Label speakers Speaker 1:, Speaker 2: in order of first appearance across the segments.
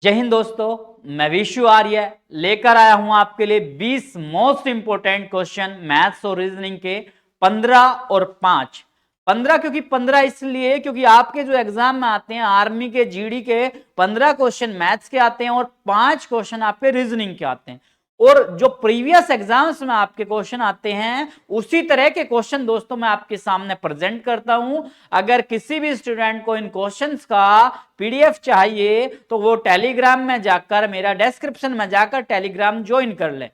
Speaker 1: जय हिंद दोस्तों, मैं विशु आर्य लेकर आया हूं आपके लिए 20 मोस्ट इंपोर्टेंट क्वेश्चन मैथ्स और रीजनिंग के 15 और 5। 15 क्योंकि 15 इसलिए क्योंकि आपके जो एग्जाम में आते हैं आर्मी के जीडी के 15 क्वेश्चन मैथ्स के आते हैं और 5 क्वेश्चन आपके रीजनिंग के आते हैं। और जो प्रीवियस एग्जाम्स में आपके क्वेश्चन आते हैं उसी तरह के क्वेश्चन दोस्तों मैं आपके सामने प्रेजेंट करता हूं। अगर किसी भी स्टूडेंट को इन क्वेश्चंस का पीडीएफ चाहिए तो वो टेलीग्राम में जाकर मेरा डिस्क्रिप्शन में जाकर टेलीग्राम ज्वाइन कर ले।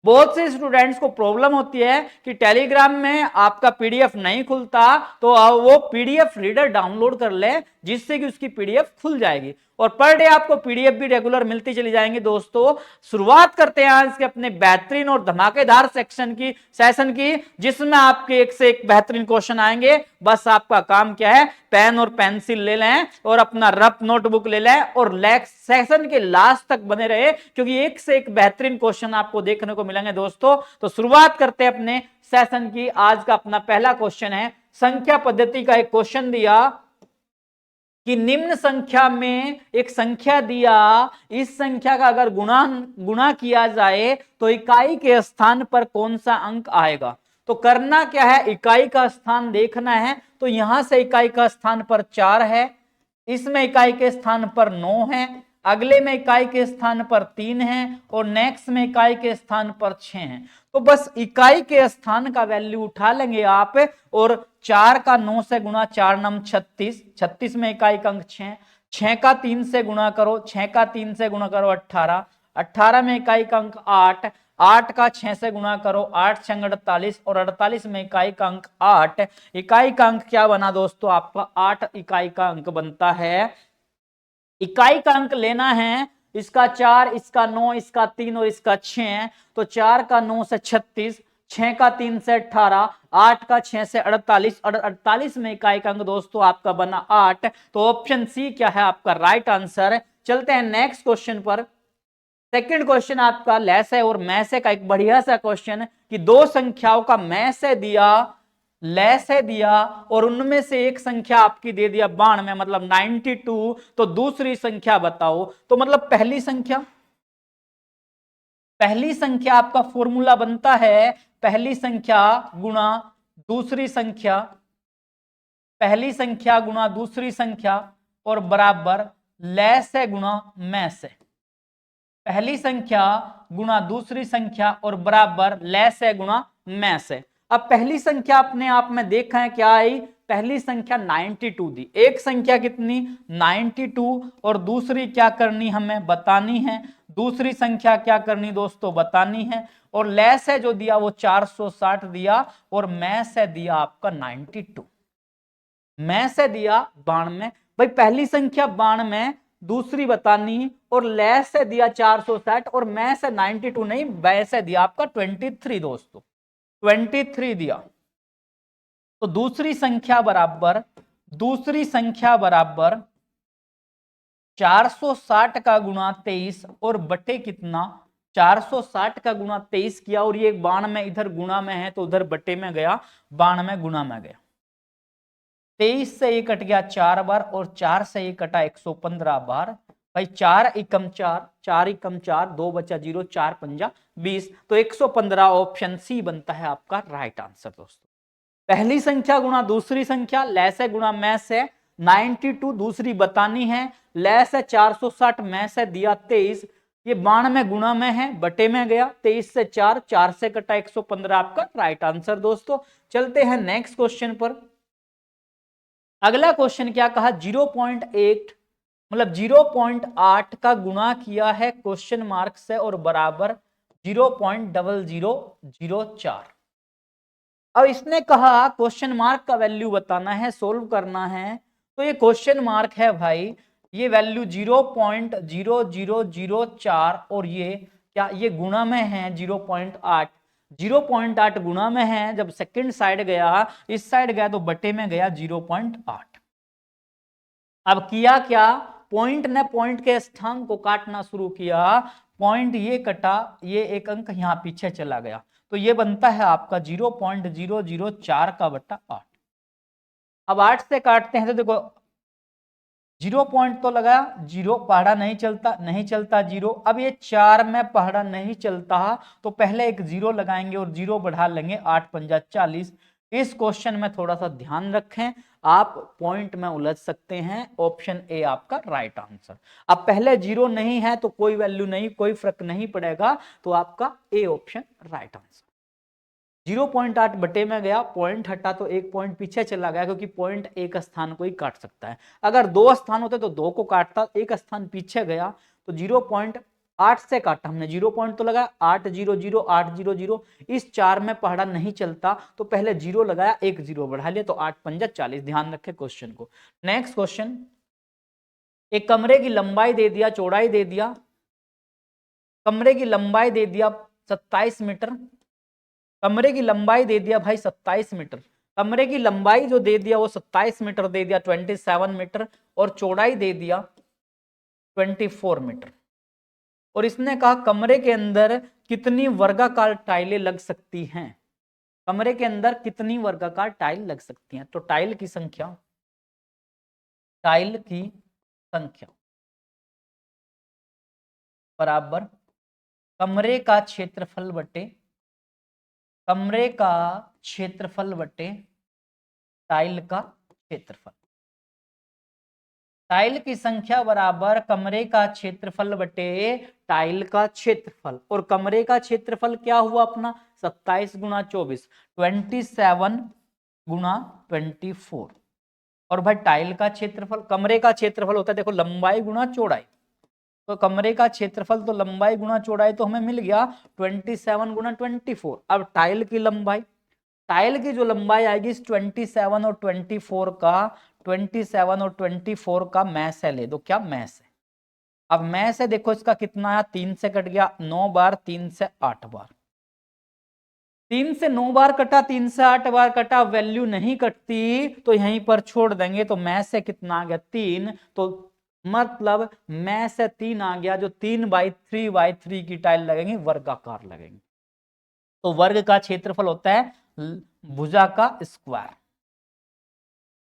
Speaker 1: बहुत से स्टूडेंट्स को प्रॉब्लम होती है कि टेलीग्राम में आपका पीडीएफ नहीं खुलता, तो वो पीडीएफ रीडर डाउनलोड कर ले जिससे कि उसकी पीडीएफ खुल जाएगी और पर डे आपको पीडीएफ भी रेगुलर मिलती चली जाएंगी। दोस्तों शुरुआत करते हैं आज के अपने बेहतरीन और धमाकेदार सेशन की जिसमें आपके एक से एक बेहतरीन क्वेश्चन आएंगे। बस आपका काम क्या है, पेन और पेंसिल ले लें और अपना रफ नोटबुक ले लें और सेशन के लास्ट तक बने रहे क्योंकि एक से एक बेहतरीन क्वेश्चन आपको देखने को मिलेंगे। दोस्तों तो शुरुआत करते हैं अपने सेशन की। आज का अपना पहला क्वेश्चन है, संख्या पद्धति का एक क्वेश्चन दिया कि निम्न संख्या में एक संख्या दिया, इस संख्या का अगर गुणा किया जाए तो इकाई के स्थान पर कौन सा अंक आएगा। तो करना क्या है, इकाई का स्थान देखना है। तो यहां से इकाई का स्थान पर 4 है, इसमें इकाई के स्थान पर 9 है, अगले में इकाई के स्थान पर 3 है और नेक्स्ट में इकाई के स्थान पर 6 है। तो बस इकाई के स्थान का वैल्यू उठा लेंगे आप और 4 का 9 से गुणा, 4 नम 36, 36 में इकाई का अंक 6, 6 का 3 से गुणा करो, 6 का 3 से गुणा करो 18, 18 में इकाई का अंक 8, 8 का 6 से गुणा करो, 8 छंग 48 और 48 में इकाई का अंक 8। इकाई का अंक क्या बना दोस्तों, आपका 8 इकाई का अंक बनता है। इकाई का अंक लेना है, इसका 4, इसका 9, इसका 3 और इसका 6। तो 4 का 9 से 36, 6 का 3 से 18, 8 का 6 से 48 और 48 में इकाई का अंक दोस्तों आपका बना 8। तो ऑप्शन सी क्या है आपका राइट आंसर। चलते हैं नेक्स्ट क्वेश्चन पर। सेकंड क्वेश्चन आपका लेस है और मैसे का एक बढ़िया सा क्वेश्चन कि दो संख्याओं का मैसे दिया, लेस है दिया और उनमें से एक संख्या आपकी दे दिया 92 मतलब 92, तो दूसरी संख्या बताओ। तो मतलब पहली संख्या आपका फॉर्मूला बनता है पहली संख्या गुणा दूसरी संख्या, पहली संख्या गुणा दूसरी संख्या और बराबर लेस है गुणा में से। पहली संख्या गुणा दूसरी संख्या और बराबर लेस है गुणा में से। अब पहली संख्या अपने आप में देखा है क्या आई, पहली संख्या 92 दी, एक संख्या कितनी 92 और दूसरी क्या करनी हमें बतानी है, दूसरी संख्या क्या करनी दोस्तों बतानी है। और लेस है जो दिया वो 460 दिया और में से दिया आपका 92, में से दिया 92। भाई पहली संख्या 92 दूसरी बतानी और लेस से दिया 460 और में से 92 नहीं वैसे दिया आपका 23 दोस्तों, 23 दिया। तो दूसरी संख्या बराबर 460 का गुणा 23 और बटे कितना 460 का गुणा 23 किया और ये 92 इधर गुणा में है तो उधर बटे में गया, 92 गुणा में गया। 23 से ये कट गया 4 बार और 4 से ये कटा 115 बार। भाई 4 एकम 4, 4 एकम 4, 2 बचा 0, 4 पंजा 20, तो 115 ऑप्शन सी बनता है आपका राइट आंसर। दोस्तों पहली संख्या गुणा दूसरी संख्या, लेस है गुणा में से, 92 दूसरी बतानी है, लेस है 460 में से दिया 23, ये 92 गुणा में है बटे में गया, 23 से 4, 4 से कटा 115 आपका राइट आंसर। दोस्तों चलते हैं नेक्स्ट क्वेश्चन पर। अगला क्वेश्चन क्या कहा, 0.8 मतलब 0.8 का गुणा किया है क्वेश्चन मार्क से और बराबर 0.0004। अब इसने कहा क्वेश्चन मार्क का वैल्यू बताना है, सोल्व करना है। तो ये क्वेश्चन मार्क है भाई, ये वैल्यू 0.0004 और ये क्या, ये गुणा में है 0.8, 0.8 गुणा में है, जब सेकंड साइड गया इस साइड गया तो बटे में गया 0.8। अब किया क्या, पॉइंट ने पॉइंट के स्थान को काटना शुरू किया, पॉइंट ये कटा, ये एक अंक यहां पीछे चला गया, तो ये बनता है आपका 0.004 का बटा 8। अब 8 से काटते हैं तो देखो 0 पॉइंट तो लगाया, 0 पहाड़ा नहीं चलता, नहीं चलता 0। अब ये 4 में पहाड़ा नहीं चलता तो पहले एक 0 लगाएंगे और 0 बढ़ा लेंगे, 8 पंजा 40। इस क्वेश्चन में थोड़ा सा ध्यान रखें, आप पॉइंट में उलझ सकते हैं। ऑप्शन ए आपका राइट आंसर। अब पहले 0 नहीं है तो कोई वैल्यू नहीं, कोई फर्क नहीं पड़ेगा, तो आपका ए ऑप्शन राइट आंसर। 0.8 बटे में गया, पॉइंट हटा तो एक पॉइंट पीछे चला गया, क्योंकि पॉइंट एक स्थान को ही काट सकता है। अगर 2 स्थान होते तो 2 को काटता, एक स्थान पीछे गया तो 0.8 से काटा हमने, 0 पॉइंट तो लगा 8 0 0 8 0 0। इस 4 में पहाड़ा नहीं चलता तो पहले 0 लगाया, एक 0 बढ़ा लिया, तो 8 पंजा 40। ध्यान रखें क्वेश्चन को। नेक्स्ट क्वेश्चन, एक कमरे की लंबाई दे दिया, चौड़ाई दे दिया, कमरे की लंबाई दे दिया 27 मीटर, कमरे की लंबाई दे दिया भाई 27 मीटर, कमरे की लंबाई जो दे दिया वो 27 मीटर दे दिया, 27 मीटर, और चौड़ाई दे दिया 24 मीटर। और इसने कहा कमरे के अंदर कितनी वर्गाकार टाइलें लग सकती हैं, कमरे के अंदर कितनी वर्गाकार टाइल लग सकती हैं। तो टाइल की संख्या, टाइल की संख्या बराबर कमरे का क्षेत्रफल बटे, कमरे का क्षेत्रफल बटे टाइल का क्षेत्रफल। टाइल की संख्या बराबर कमरे का क्षेत्रफल बटे टाइल का क्षेत्रफल। और कमरे का क्षेत्रफल क्या हुआ अपना 27 गुणा 24, 27 गुणा 24। और भाई टाइल का क्षेत्रफल, कमरे का क्षेत्रफल होता है देखो लंबाई गुणा चौड़ाई, तो कमरे का क्षेत्रफल तो लंबाई गुणा चौड़ाई तो हमें मिल गया 27 गुणा 24। अब टाइल की लंबाई, टाइल की जो लंबाई आएगी इस 27 और 24 का, 27 और 24 का मैस है, ले दो क्या मैस है। अब मैस है देखो इसका कितना आया, 3 से कट गया 9 बार, 3 से 8 बार, 3 से 9 बार कटा, 3 से 8 बार कटा, वैल्यू नहीं कटती तो यहीं पर छोड़ देंगे। तो मैस से कितना आ गया 3, तो मतलब मैस से 3 आ गया, जो 3/3 की टाइल लगेंगी, वर्गाकार लगेंगी। तो वर्ग का क्षेत्रफल होता है भुजा का स्क्वायर,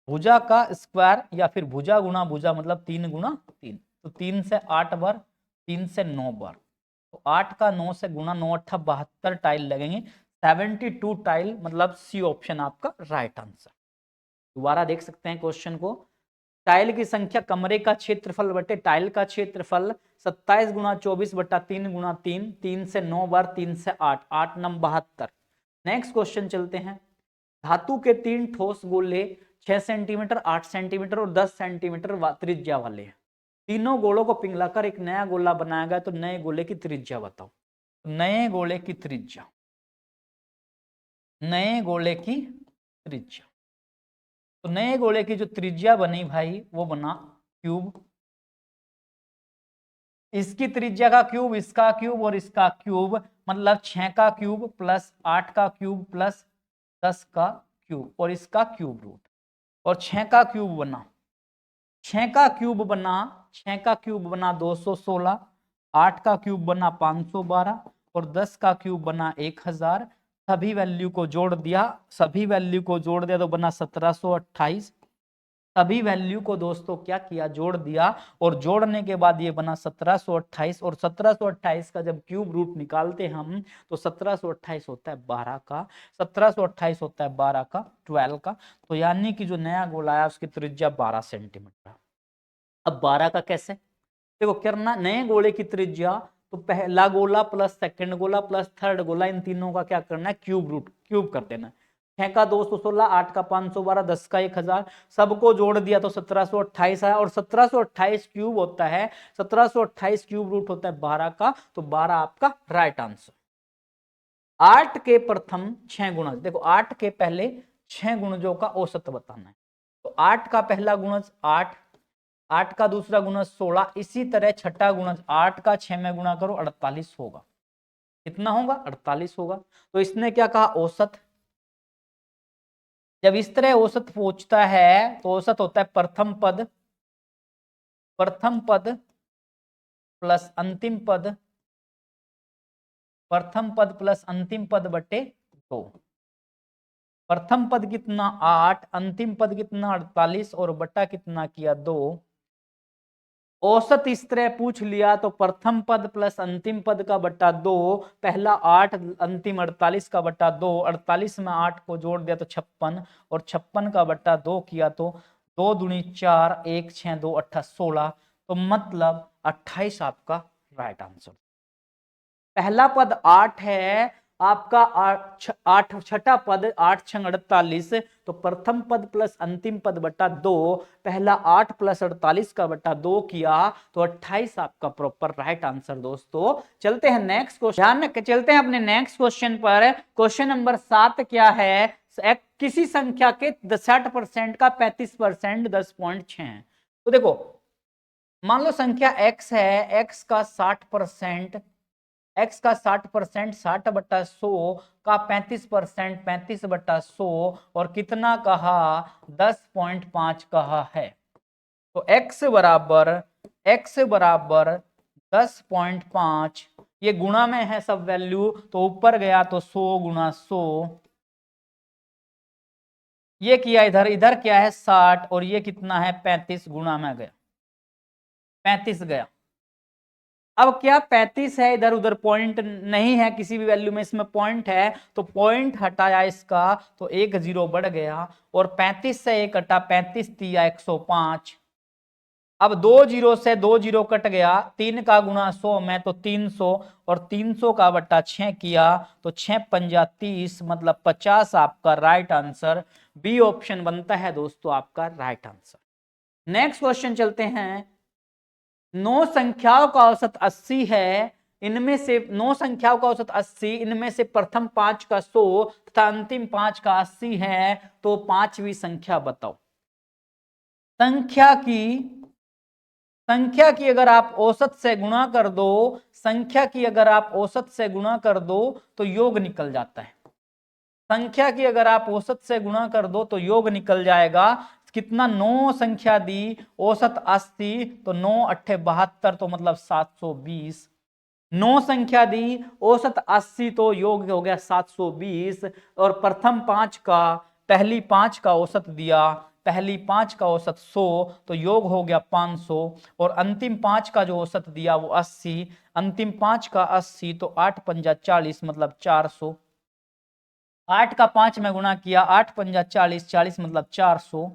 Speaker 1: भुजा का स्क्वायर, या फिर भुजा गुणा भुजा मतलब 3 गुणा 3। तो 3 से 8 बार, 3 से 9 बार, तो 8 का 9 से गुणा, 9 8 72 टाइल लगेंगे, 72 टाइल, मतलब सी ऑप्शन आपका राइट आंसर। दोबारा देख सकते हैं क्वेश्चन को, टाइल की संख्या कमरे का क्षेत्रफल बटे टाइल का क्षेत्रफल 27 गुणा 24 बटा 3 गुणा 3, 3 से 9 बार, 3 से 8, 8 9 72। नेक्स्ट क्वेश्चन चलते हैं, धातु के 3 ठोस गोले 6 सेंटीमीटर, 8 सेंटीमीटर और 10 सेंटीमीटर त्रिज्या वाले हैं। तीनों गोलों को पिघलाकर एक नया गोला बनाया गया, तो नए गोले की त्रिज्या बताओ। नए गोले की त्रिज्या, नए गोले की त्रिज्या, तो नए गोले की जो त्रिज्या बनी भाई वो बना क्यूब, इसकी त्रिज्या का क्यूब, इसका क्यूब और इसका क्यूब, मतलब 6 का क्यूब प्लस 8 का क्यूब प्लस 10 का क्यूब और इसका क्यूब रूट। और 6 का क्यूब बना, 6 का क्यूब बना, 6 का क्यूब बना 216, 8 का क्यूब बना 512 और 10 का क्यूब बना 1000। सभी वैल्यू को जोड़ दिया, सभी वैल्यू को जोड़ दिया तो बना 1728। सभी वैल्यू को दोस्तों क्या किया, जोड़ दिया, और जोड़ने के बाद ये बना 1728। और 1728 का जब क्यूब रूट निकालते हम तो 1728 होता है 12 का, 1728 होता है 12 का 12 का। तो यानी कि जो नया गोला आया उसकी त्रिज्या 12 सेंटीमीटर। अब 12 का कैसे, देखो करना, नए गोले की त्रिज्या तो पहला गोला प्लस सेकंड गोला प्लस थर्ड गोला, इन तीनों का क्या करना है, क्यूब रूट, क्यूब कर देना है। 6 का 216, 8 का 512, 10 का 1000, सबको जोड़ दिया तो 1728 आया। और 1728 क्यूब होता है, 1728 क्यूब रूट होता है 12 का, तो 12 आपका राइट आंसर। 8 के प्रथम 6 गुणज, देखो 8 के पहले 6 गुणजों का औसत बताना है। तो 8 का पहला गुणज 8, 8 का दूसरा गुणज 16, इसी तरह छठा गुणज 8 का 6 में गुणा करो 48 होगा। कितना होगा, 48 होगा। तो इसने क्या कहा, औसत। जब इस तरह औसत पूछता है तो औसत होता है प्रथम पद, प्रथम पद प्लस अंतिम पद, प्रथम पद प्लस अंतिम पद बटे 2। प्रथम पद कितना 8, अंतिम पद कितना 48 और बटा कितना किया 2, औसत इस तरह पूछ लिया तो प्रथम पद प्लस अंतिम पद का बट्टा 2, पहला 8, अंतिम 48 का बट्टा 2, 48 में 8 को जोड़ दिया तो 56, और 56 का बट्टा 2 किया तो 2 दूनी 4, 1 6 2 8 16, तो मतलब 28 आपका राइट आंसर। पहला पद 8 है आपका, 8 छठा पद 8 छंग 48, तो प्रथम पद प्लस अंतिम पद बट्टा 2, पहला 8 प्लस 48 का बट्टा 2 किया तो 28 आपका प्रॉपर राइट आंसर। दोस्तों चलते हैं नेक्स्ट क्वेश्चन, ध्यान रख के चलते हैं अपने नेक्स्ट क्वेश्चन पर। क्वेश्चन नंबर 7 क्या है, किसी संख्या के 60% का 35% 10.6 है। तो देखो मान लो संख्या x है, x का 60%, x का 60%, 60/100 का 35%, 35/100, और कितना कहा, 10.5 कहा है। तो x बराबर 10.5, ये गुणा में है सब वैल्यू, तो ऊपर गया तो 100 गुणा 100, ये किया इधर, इधर क्या है 60, और ये कितना है 35, गुणा में गया 35 गया। अब क्या 35 है, इधर उधर पॉइंट नहीं है किसी भी वैल्यू में, इसमें पॉइंट है तो पॉइंट हटाया इसका तो 1 0 बढ़ गया, और 35 से 1 कटा, 35 तिया 105। अब 2 0 से 2 0 कट गया, 3 का गुणा 100 में तो 300, और 300 का बट्टा 6 किया तो 6 पंजा 30, मतलब 50 आपका राइट आंसर। बी ऑप्शन बनता है दोस्तों आपका राइट आंसर। नेक्स्ट क्वेश्चन चलते हैं। 9 संख्याओं का औसत 80 है, इनमें से 9 संख्याओं का औसत 80, इनमें से प्रथम 5 का 100 तथा अंतिम 5 का 80 है, तो पांचवी संख्या बताओ। संख्या की अगर आप औसत से गुणा कर दो, संख्या की अगर आप औसत से गुणा कर दो तो योग निकल जाता है। संख्या की अगर आप औसत से गुणा कर दो तो योग निकल जाएगा। कितना, 9 संख्या दी, औसत 80, तो 9 8 72, तो मतलब 720। 9 संख्या दी, औसत 80, तो योग हो गया 720, और प्रथम 5 का, पहली 5 का औसत दिया, पहली 5 का औसत 100, तो योग हो गया 500, और अंतिम 5 का जो औसत दिया वो 80, अंतिम 5 का 80, तो 8 पंजा 40, मतलब 400। 8 का 5 में गुणा किया, 8 पंजा 40, 40 मतलब 400।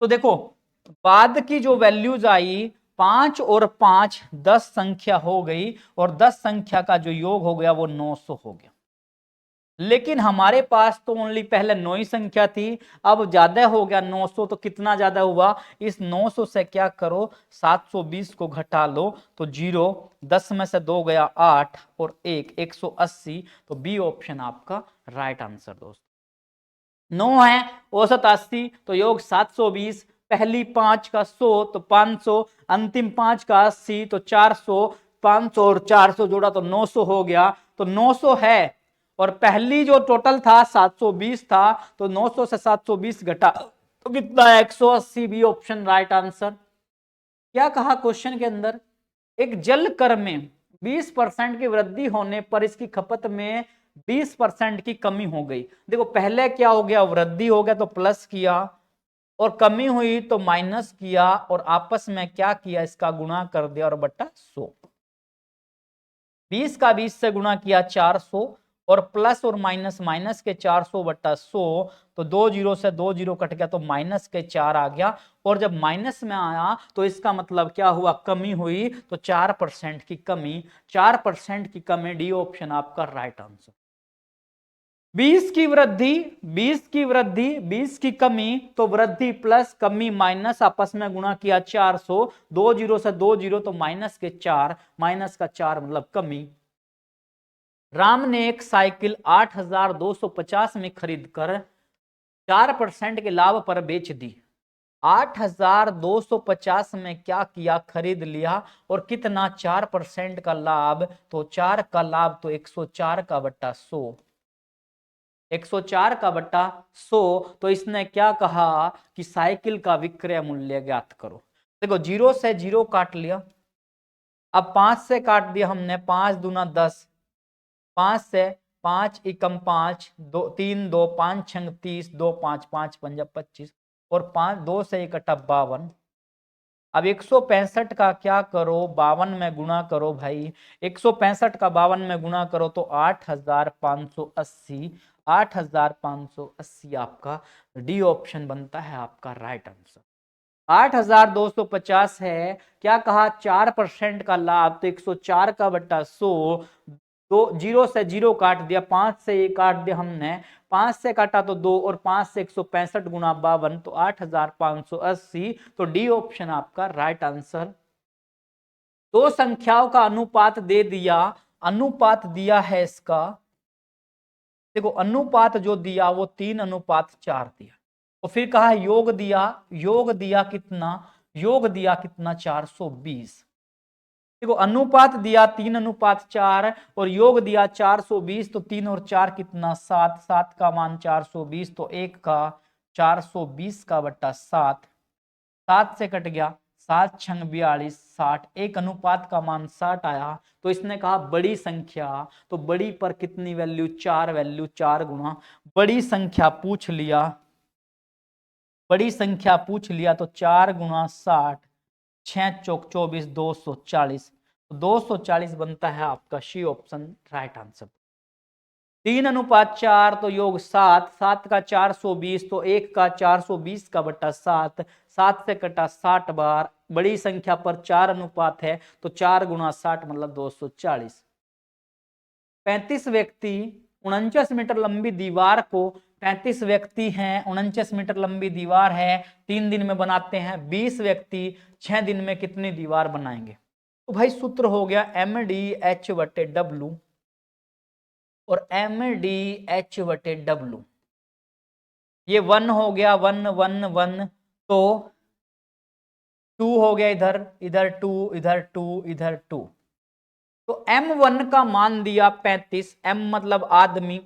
Speaker 1: तो देखो बाद की जो वैल्यूज आई, 5 और 5 10 संख्या हो गई, और 10 संख्या का जो योग हो गया वो 900 हो गया। लेकिन हमारे पास तो ओनली पहले 9 ही संख्या थी, अब ज्यादा हो गया 900, तो कितना ज्यादा हुआ, इस 900 से क्या करो, 720 को घटा लो, तो 0, 10 में से 2 गया 8, और 1 180, तो बी ऑप्शन आपका राइट आंसर दोस्त। 9 है, औसत 80, तो योग 720, पहली 5 का 100 तो 500, अंतिम 5 का 80 तो 400, 500 और 400 जोड़ा तो 900 हो गया, तो 900 है, और पहली जो टोटल था 720 था, तो 900 से 720 घटा तो कितना है 180, बी ऑप्शन राइट आंसर। क्या कहा क्वेश्चन के अंदर, एक जल कर में 20% की वृद्धि होने पर इसकी खपत में 20% की कमी हो गई। देखो पहले क्या हो गया, वृद्धि हो गया तो प्लस किया, और कमी हुई तो माइनस किया, और आपस में क्या किया, इसका गुणा कर दिया और बट्टा 100। 20 का 20 से गुणा किया 400, और प्लस और माइनस, माइनस के 400 बट्टा 100, तो 2 जीरो से 2 जीरो कट गया तो माइनस के 4 आ गया, और जब माइनस में आया तो इसका मतलब क्या हुआ, कमी हुई, तो 4% की कमी, 4% की कमी, डी ऑप्शन आपका राइट आंसर। 20 की वृद्धि, 20 की वृद्धि, 20 की कमी, तो वृद्धि प्लस कमी माइनस, आपस में गुणा किया 400, 2 जीरो से 2 जीरो तो माइनस के 4, माइनस का 4 मतलब कमी। राम ने एक साइकिल 8,250 में खरीदकर 4% के लाभ पर बेच दी। 8,250 में क्या किया, खरीद लिया, और कितना, 4% का लाभ, तो 4 का लाभ तो 104 का बट्टा 100, 104 का बट्टा 100, तो इसने क्या कहा कि साइकिल का विक्रय मूल्य ज्ञात करो। देखो 0 से 0 काट लिया, अब 5 से काट दिया हमने, 5 दूना 10, 5 से 5 एकम 5, 2 3 2 5 छंग 30, 2 5 5 पंजा 25, और 5 2 से 1 कटा 52। अब 165 का क्या करो, 52 में गुणा करो भाई। 165 का 52 में गुणा करो तो 8580, 8580 आपका डी ऑप्शन बनता है आपका राइट आंसर। 8250 है, क्या कहा 4% का लाभ, तो 104 का बट्टा 100, तो 0 से 0 काट दिया, 5 से 1 काट दिया हमने, 5 से काटा तो 2 और 5 से 165 गुना 52 तो 8580, तो डी ऑप्शन आपका राइट आंसर। दो संख्याओं का अनुपात दे दिया, अनुपात दिया है इसका, देखो अनुपात जो दिया वो 3:4 दिया, और फिर कहा योग दिया, योग दिया कितना, योग दिया कितना 420। देखो अनुपात दिया 3:4 और योग दिया 420, तो 3 और 4 कितना 7, 7 का मान 420, तो 1 का 420 का बट्टा 7, 7 से कट गया, 7 छंग 42, 60, एक अनुपात का मान 60 आया। तो इसने कहा बड़ी संख्या, तो बड़ी पर कितनी वैल्यू, 4 वैल्यू, 4 गुना बड़ी संख्या पूछ लिया, बड़ी संख्या पूछ लिया, तो 4 गुना 60, 6 चौक 24, 240, तो 240 बनता है आपका सी ऑप्शन राइट आंसर। 3:4 तो योग 7, 7 का 420, तो 1 का 420 का बट्टा 7, 7 से कटा 60 बार, बड़ी संख्या पर 4 अनुपात है, तो 4 गुना 60 मतलब 240। 35 व्यक्ति 49 मीटर लंबी दीवार को, 35 व्यक्ति हैं, 49 मीटर लंबी दीवार है, 3 दिन में बनाते हैं। 20 व्यक्ति 6 दिन में कितनी दीवार बनाएंगे? तो भाई सूत्र हो गया MDH/W, और MDH/W ये 1 हो गया, 1 1 1, तो 2 हो गया, इधर इधर 2, इधर 2, इधर 2, तो M1 का मान दिया 35, M मतलब आदमी,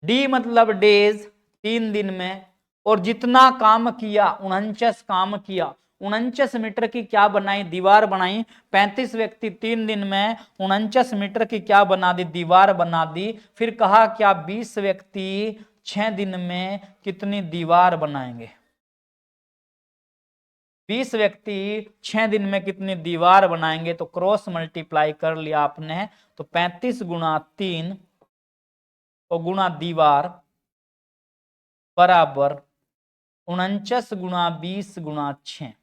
Speaker 1: D मतलब डेज 3 दिन में, और जितना काम किया 49 काम किया, 49 मीटर की क्या बनाई, दीवार बनाई। 35 व्यक्ति 3 दिन में 49 मीटर की क्या बना दी, दीवार बना दी। फिर कहा क्या 20 व्यक्ति 6 दिन में कितनी दीवार बनाएंगे, 20 व्यक्ति 6 दिन में कितनी दीवार बनाएंगे, तो क्रॉस मल्टीप्लाई कर लिया आपने, तो 35 गुना 3 और गुना दीवार बराबर 49 गुना 20 गुना 6,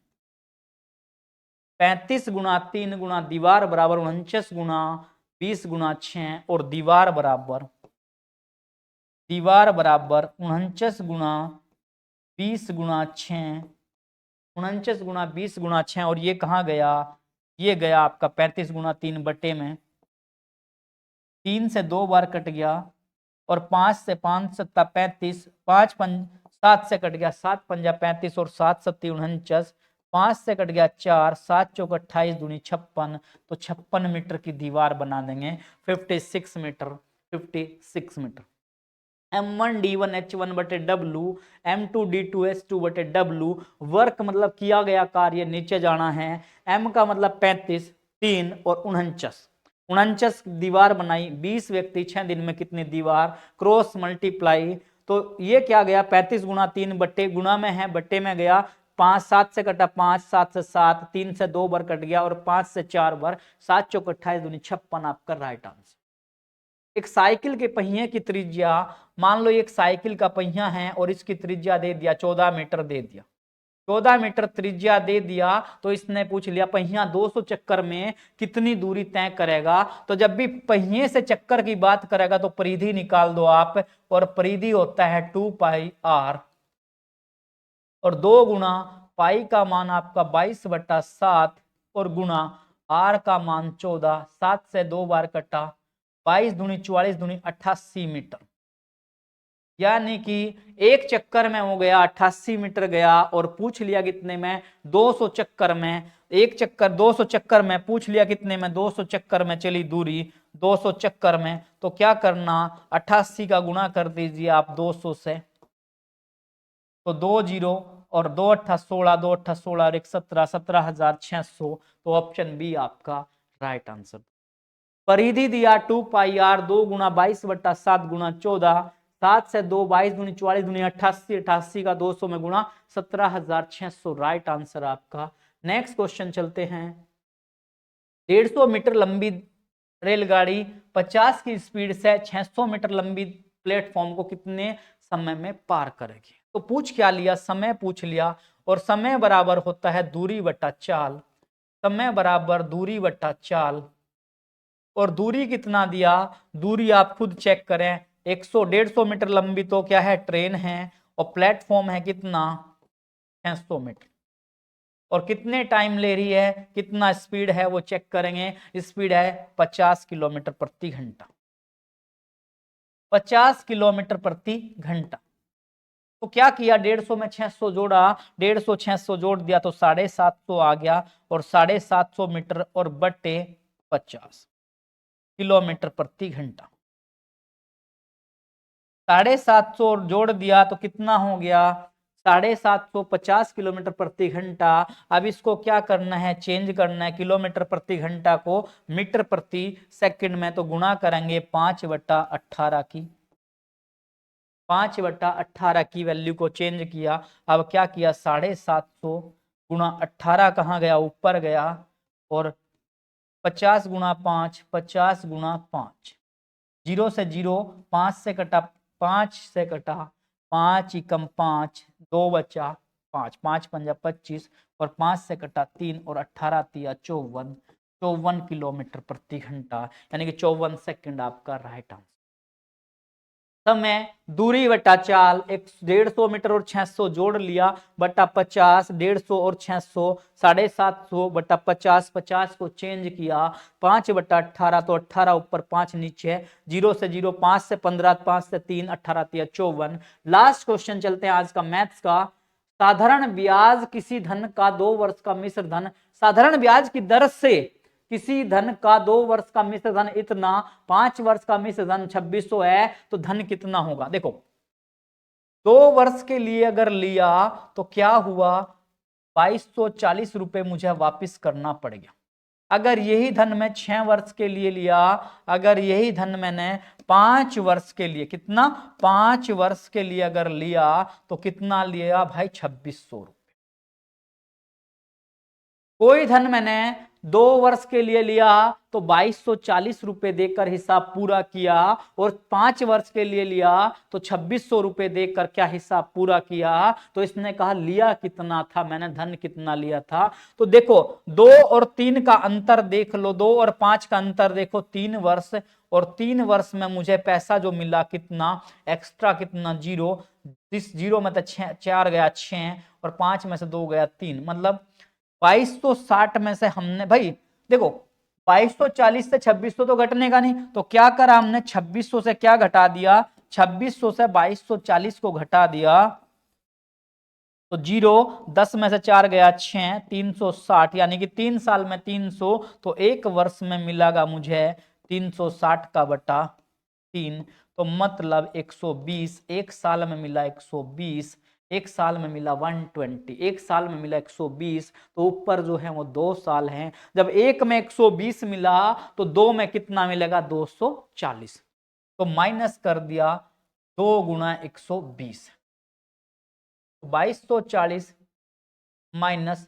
Speaker 1: 35 गुना 3 गुना दीवार बराबर 49 गुना 20 गुना 6, और दीवार बराबर 49 गुना 20 गुना 6, 49 गुना 20 गुना 6, और ये कहाँ गया, ये गया आपका 35 गुना 3 बटे में, 3 से 2 बार कट गया, और 5 से 5 सत्ता 35, 5 7 से कट गया, 7 पंजा 35 और 7 सत्ती 49, 5 से कट गया 4, 7 चौक 28 दूनी 56, तो 56 मीटर की दीवार बना देंगे। 56 metre, 56 metre. M1D1H1/W, M2D2H2/W, work मतलब किया गया कार्य, नीचे जाना है। M का मतलब 35, 3 और 49, 49 दीवार बनाई। 20 व्यक्ति 6 दिन में कितनी दीवार, क्रॉस मल्टीप्लाई, तो ये क्या गया 35 गुना 3 बट्टे, गुना में है बट्टे में गया, 5 7 से कटा 5, 7 से 7, 3 से 2 बार कट गया, और 5 से 4 बार, 7 चौक 28 दूनी 56 आपका राइट आंसर। एक साइकिल के पहिए की त्रिज्या, मान लो एक साइकिल का पहिया है और इसकी त्रिज्या दे दिया 14 मीटर दे दिया, 14 मीटर त्रिज्या दे दिया, तो इसने पूछ लिया पहिया 200 चक्कर में कितनी दूरी तय करेगा। तो जब भी पहिए से चक्कर की बात करेगा तो परिधि निकाल दो आप, और परिधि होता है 2πr, और 2 गुना पाई का मान आपका 22/7, और गुना r का मान 14, 7 से 2 बार कटा, 22 दूनी 44 दूनी 88 मीटर, यानी कि एक चक्कर में हो गया 88 मीटर गया, और पूछ लिया कितने में, 200 चक्कर में। एक चक्कर 200 चक्कर में, पूछ लिया कितने में, 200 चक्कर में चली दूरी 200 चक्कर में, तो क्या करना 88 का गुणा कर दीजिए आप 200 से, तो 2 जीरो और 2 8 16, 2 8 16 और 1 17, 17,600, तो ऑप्शन बी आपका राइट आंसर। परिधि दिया 2πr, 2 गुना 22/7 गुना 14, 7 से 2 22 दूनी 44 दूनी 88, 88 का 200 में गुणा 17,600, राइट आंसर आपका नेक्स्ट क्वेश्चन चलते हैं। 150 मीटर लंबी रेलगाड़ी 50 की स्पीड से 600 मीटर लंबी प्लेटफॉर्म को कितने समय में पार करेगी। तो पूछ क्या लिया, समय पूछ लिया, और समय बराबर होता है दूरी बटा चाल। समय बराबर दूरी बटा चाल, और दूरी कितना दिया, दूरी आप खुद चेक करें। 150 मीटर लंबी तो क्या है, ट्रेन है, और प्लेटफॉर्म है कितना, 600 मीटर। और कितने टाइम ले रही है, कितना स्पीड है वो चेक करेंगे। स्पीड है 50 किलोमीटर प्रति घंटा, 50 किलोमीटर प्रति घंटा। तो क्या किया, 150 में 600 जोड़ा, 150 600 जोड़ दिया तो 750 आ गया, और 750 मीटर और बटे 50 किलोमीटर प्रति घंटा। 750 जोड़ दिया तो कितना हो गया, 750 किलोमीटर प्रति घंटा। अब इसको क्या करना है, चेंज करना है, किलोमीटर प्रति घंटा को मीटर प्रति सेकंड में, तो गुणा करेंगे 5/18 की, 5/18 की वैल्यू को चेंज किया। अब क्या किया, 750 गुणा 18 कहाँ गया, ऊपर गया, और 50 गुणा 5, 50 गुणा 5, 0 से 0, 5 से कटा, 5 से कटा, 5 एकम 5, 2 बचा 5, 5 पंजा 25, और 5 से कटा 3, और 18 तिया 54, 54 किलोमीटर प्रति घंटा, यानी कि 54 सेकंड आपका राइट आंसर। समय दूरी बटा चाल, 150 मीटर और 600 जोड़ लिया, बटा 50, 150 और 600, 750 बटा 50, 50 को चेंज किया, 5/18, तो 18 ऊपर 5 नीचे, 0 से 0, 5 से 15, 5 से 3, 18 तिया 54। लास्ट क्वेश्चन चलते हैं आज का मैथ्स का। साधारण ब्याज किसी धन का 2 वर्ष का मिश्र धन, साधारण ब्याज की दर से किसी धन का 2 वर्ष का मिश्र धन इतना, 5 वर्ष का मिश्र धन 2600 है, तो धन कितना होगा। देखो 2 वर्ष के लिए अगर लिया तो क्या हुआ, 2240 रुपए मुझे वापस करना पड़ेगा। अगर यही धन मैं 6 वर्ष के लिए लिया, अगर यही धन मैंने 5 वर्ष के लिए, कितना, 5 वर्ष के लिए अगर लिया तो कितना लिया भाई, 2600 रुपए। कोई धन मैंने 2 वर्ष के लिए लिया तो 2240 रुपए देकर हिसाब पूरा किया, और 5 वर्ष के लिए लिया तो 2600 रुपए देकर क्या हिसाब पूरा किया। तो इसने कहा लिया कितना था, मैंने धन कितना लिया था। तो देखो 2 और 3 का अंतर देख लो, 2 और 5 का अंतर देखो, 3 वर्ष, और 3 वर्ष में मुझे पैसा जो मिला कितना एक्स्ट्रा, कितना 0, इस 0 में तो 4 गया 6, और 5 में से 2 गया 3, मतलब 2260 में से हमने, भाई देखो 2240 से 2600 तो घटने का नहीं, तो क्या करा हमने, 2600 से क्या घटा दिया, 2600 से 2240 को घटा दिया, तो 0, 10 में से 4 गया 6, 360, यानी कि 3 साल में 300, तो 1 वर्ष में मिलेगा मुझे 360 का बटा 3, तो मतलब 120, 1 साल में मिला 120, 1 साल में मिला 120, 1 साल में मिला 120, तो ऊपर जो है वो 2 साल हैं। जब 1 में 120 मिला तो 2 में कितना मिलेगा, 240, तो माइनस कर दिया 2 गुणा 120, 2240 माइनस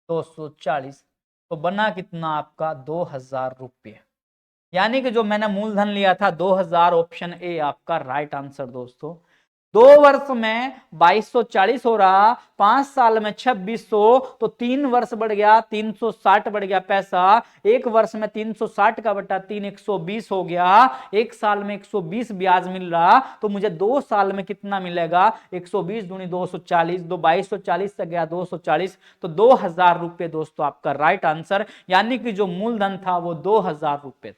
Speaker 1: 240, तो बना कितना आपका 2000 रुपये, यानी कि जो मैंने मूलधन लिया था 2000, ऑप्शन ए आपका राइट आंसर दोस्तों। 2 वर्ष में 2240 हो रहा, 5 साल में 2600, तो 3 वर्ष बढ़ गया 360 बढ़ गया पैसा, 1 वर्ष में 360 का बटा 3 120 हो गया, 1 साल में 120 ब्याज मिल रहा, तो मुझे 2 साल में कितना मिलेगा, 120 दूनी 240, 2240 से गया 240, तो 2000 रुपए दोस्तों आपका राइट आंसर, यानी कि जो मूलधन था वो 2000 रुपए।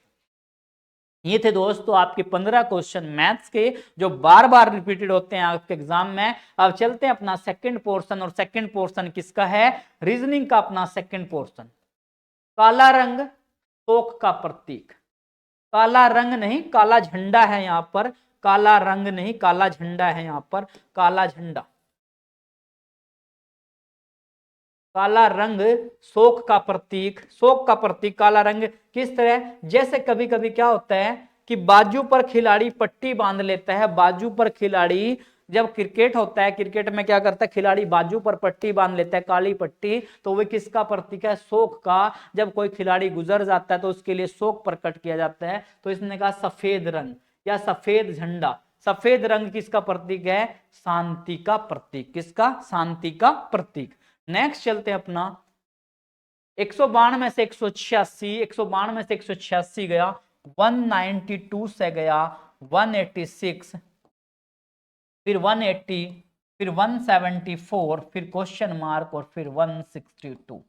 Speaker 1: ये थे दोस्तों आपके 15 क्वेश्चन मैथ्स के, जो बार बार रिपीटेड होते हैं आपके एग्जाम में। अब चलते हैं अपना सेकंड पोर्शन, और सेकंड पोर्शन किसका है, रीजनिंग का अपना सेकंड पोर्शन। काला रंग शोक का प्रतीक, काला रंग नहीं काला झंडा है यहां पर, काला रंग नहीं काला झंडा है यहां पर, काला झंडा, काला रंग शोक का प्रतीक, शोक का प्रतीक काला रंग किस तरह, जैसे कभी कभी क्या होता है कि बाजू पर खिलाड़ी पट्टी बांध लेता है, बाजू पर खिलाड़ी जब क्रिकेट होता है, क्रिकेट में क्या करता है खिलाड़ी, बाजू पर पट्टी बांध लेता है, काली पट्टी, तो वो किसका प्रतीक है, शोक का। जब कोई खिलाड़ी गुजर जाता है तो उसके लिए शोक प्रकट किया जाता है। तो इसने कहा सफेद रंग या सफेद झंडा, सफेद रंग किसका प्रतीक है, शांति का प्रतीक। किसका, शांति का प्रतीक। नेक्स्ट चलते हैं अपना 192 से 186, 192 से 186 गया, 192 से गया 186, फिर 180, फिर 174, फिर क्वेश्चन मार्क और फिर 162।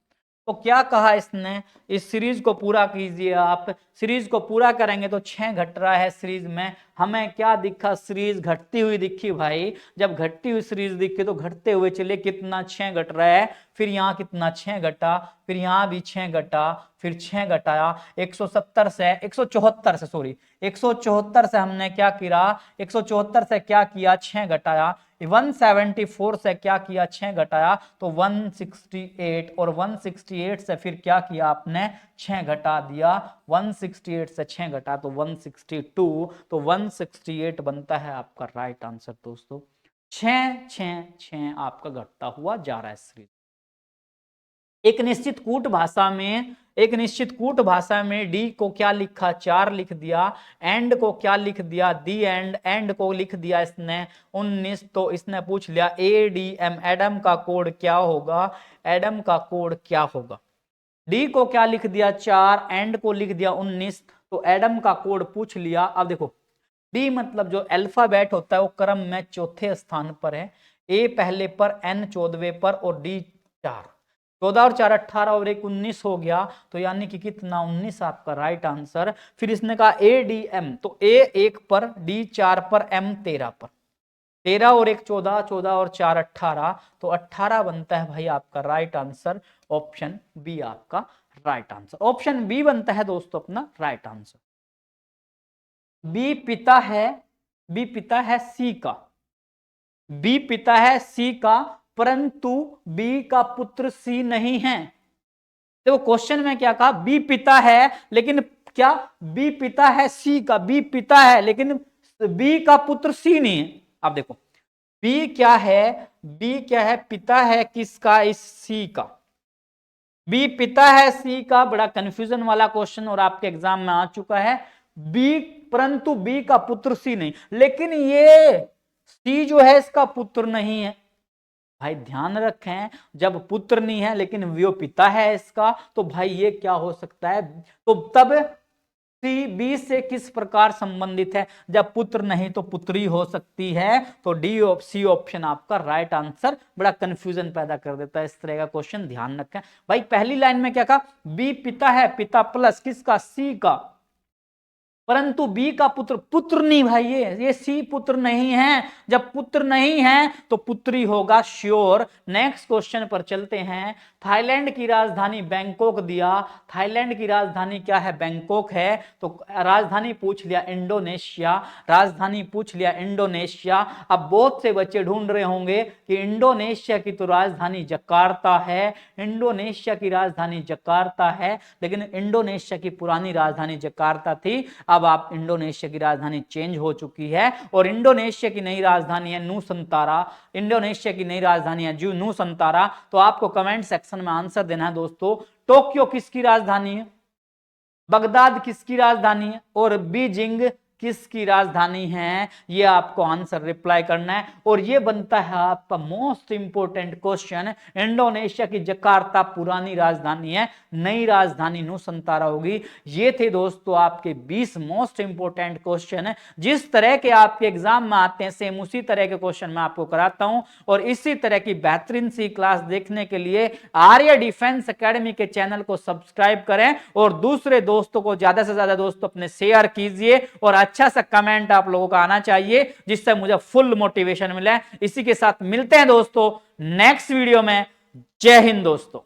Speaker 1: तो क्या कहा इसने, इस सीरीज को पूरा कीजिए आप। सीरीज को पूरा करेंगे तो 6 घट रहा है सीरीज में। हमें क्या दिखा, सीरीज घटती हुई दिखी भाई। जब घटती हुई सीरीज दिखी तो घटते हुए चले, कितना 6 घट रहा है, फिर यहाँ कितना 6 घटा, फिर यहाँ भी 6 घटा, फिर 6 घटाया, 170 से 174 से सॉरी 174 से हमने क्या किया, 174 से क्या किया 6 घटाया, 174 से क्या किया 6 घटाया तो 168, और 168 से फिर क्या किया आपने 6 घटा दिया, 168 से 6 घटा तो 162, तो 168 बनता है आपका राइट आंसर दोस्तों। 6 6 6 आपका घटता हुआ जा रहा है सीरीज। एक निश्चित कूट भाषा में डी को क्या लिखा, 4 लिख दिया, एंड को क्या लिख दिया, दी एंड को लिख दिया इसने 19। तो इसने पूछ लिया एडीएम, एडम का कोड क्या होगा, एडम का कोड क्या होगा। डी को क्या लिख दिया 4, एंड को लिख दिया 19, तो एडम का कोड पूछ लिया। अब देखो डी मतलब जो अल्फाबेट होता है वो क्रम में चौथे स्थान पर है, ए पहले पर, एन 14वें पर और डी 4। 14 और 4 18 और 1 19 हो गया, तो यानी कि कितना 19 आपका राइट आंसर। फिर इसने कहा ए डी एम, तो ए 1 पर, डी 4 पर, एम 13 पर, 13 और 1 14, 14 और 4 18, तो 18 बनता है भाई आपका राइट आंसर। ऑप्शन बी आपका राइट आंसर, ऑप्शन बी बनता है दोस्तों अपना राइट आंसर। बी पिता है सी का, बी पिता है सी का, परंतु बी का पुत्र सी नहीं है। देखो क्वेश्चन में क्या कहा, बी पिता है, लेकिन क्या, बी पिता है सी का, बी पिता है लेकिन बी का पुत्र सी नहीं है। अब देखो बी क्या है, बी क्या है, पिता है किसका, इस सी का। बी पिता है सी का, बड़ा कंफ्यूजन वाला क्वेश्चन और आपके एग्जाम में आ चुका है। बी, परंतु बी का पुत्र सी नहीं, लेकिन ये सी जो है इसका पुत्र नहीं है। भाई ध्यान रखें, जब पुत्र नहीं है लेकिन वो पिता है इसका, तो भाई ये क्या हो सकता है, तो तब सी बी से किस प्रकार संबंधित है, जब पुत्र नहीं तो पुत्री हो सकती है। तो डी सी ऑप्शन आपका राइट आंसर। बड़ा कंफ्यूजन पैदा कर देता है इस तरह का क्वेश्चन, ध्यान रखें भाई। पहली लाइन में क्या कहा, बी पिता है, पिता प्लस किसका, सी का, परंतु बी का पुत्र नहीं भाई, ये सी पुत्र नहीं है। जब पुत्र नहीं है तो पुत्री होगा श्योर। नेक्स्ट क्वेश्चन पर चलते हैं। थाईलैंड की राजधानी बैंकॉक दिया, थाईलैंड की राजधानी क्या है, बैंकॉक है, तो राजधानी पूछ लिया इंडोनेशिया, राजधानी पूछ लिया इंडोनेशिया। अब बहुत से बच्चे ढूंढ रहे होंगे कि इंडोनेशिया की तो राजधानी जकार्ता है, इंडोनेशिया की राजधानी जकार्ता है, लेकिन इंडोनेशिया की पुरानी राजधानी जकार्ता थी। अब आप इंडोनेशिया की राजधानी चेंज हो चुकी है और इंडोनेशिया की नई राजधानी है नूसंतारा, इंडोनेशिया की नई राजधानी है नूसंतारा। तो आपको कमेंट सेक्शन में आंसर देना है दोस्तों। टोक्यो किसकी राजधानी है, बगदाद किसकी राजधानी है और बीजिंग किसकी राजधानी है, ये आपको आंसर रिप्लाई करना है। और ये बनता है आपका मोस्ट इंपोर्टेंट क्वेश्चन, इंडोनेशिया की जकार्ता पुरानी राजधानी है, नई राजधानी नूसंतारा होगी। ये थे दोस्तों आपके 20 मोस्ट इंपोर्टेंट क्वेश्चन। जिस तरह के आपके एग्जाम में आते हैं सेम उसी तरह के क्वेश्चन मैं आपको कराता हूं। और इसी तरह की बेहतरीन सी क्लास देखने के लिए आर्य डिफेंस एकेडमी के चैनल को सब्सक्राइब करें और दूसरे दोस्तों को ज्यादा से ज्यादा दोस्तों अपने शेयर कीजिए और अच्छा सा कमेंट आप लोगों का आना चाहिए जिससे मुझे फुल मोटिवेशन मिले। इसी के साथ मिलते हैं दोस्तों नेक्स्ट वीडियो में। जय हिंद दोस्तों।